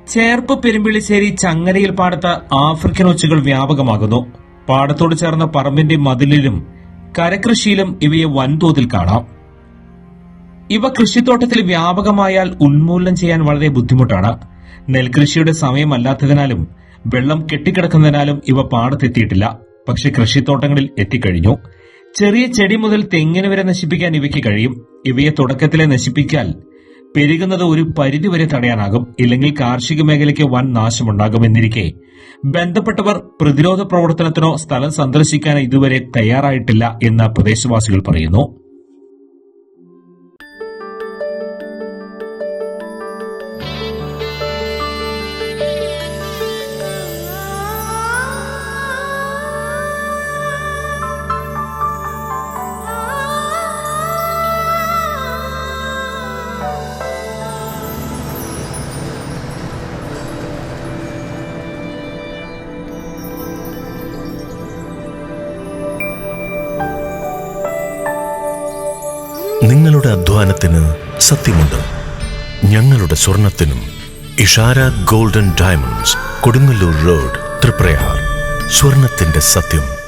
ചേർപ്പ് പെരുമ്പിളിശ്ശേരി ചങ്ങരയിൽ പാടത്ത് ആഫ്രിക്കൻ ഒച്ചുകൾ വ്യാപകമാകുന്നു. പാടത്തോട് ചേർന്ന പറമ്പിന്റെ മതിലിലും കരകൃഷിയിലും ഇവയെ വൻതോതിൽ കാണാം. ഇവ കൃഷിത്തോട്ടത്തിൽ വ്യാപകമായാൽ ഉന്മൂലനം ചെയ്യാൻ വളരെ ബുദ്ധിമുട്ടാണ്. നെൽകൃഷിയുടെ സമയമല്ലാത്തതിനാലും വെള്ളം കെട്ടിക്കിടക്കുന്നതിനാലും ഇവ പാടത്തെത്തിയിട്ടില്ല. പക്ഷെ കൃഷിത്തോട്ടങ്ങളിൽ എത്തിക്കഴിഞ്ഞു. ചെറിയ ചെടി മുതൽ തെങ്ങിന് വരെ നശിപ്പിക്കാൻ ഇവയ്ക്ക് കഴിയും. ഇവയെ തുടക്കത്തിലെ നശിപ്പിച്ചാൽ പെരുകുന്നത് ഒരു പരിധിവരെ തടയാനാകും. ഇല്ലെങ്കിൽ കാർഷിക മേഖലയ്ക്ക് വൻ നാശമുണ്ടാകുമെന്നിരിക്കെ ബന്ധപ്പെട്ടവർ പ്രതിരോധ പ്രവർത്തനത്തിനോ സ്ഥലം സന്ദർശിക്കാനോ ഇതുവരെ തയ്യാറായിട്ടില്ല എന്ന് പ്രദേശവാസികൾ പറയുന്നു. നിങ്ങളുടെ അധ്വാനത്തിന് സത്യമുണ്ട്. ഞങ്ങളുടെ സ്വർണത്തിനും. Ishara golden diamonds, Kodungallur road, Triprayar. സ്വർണത്തിന്റെ സത്യം.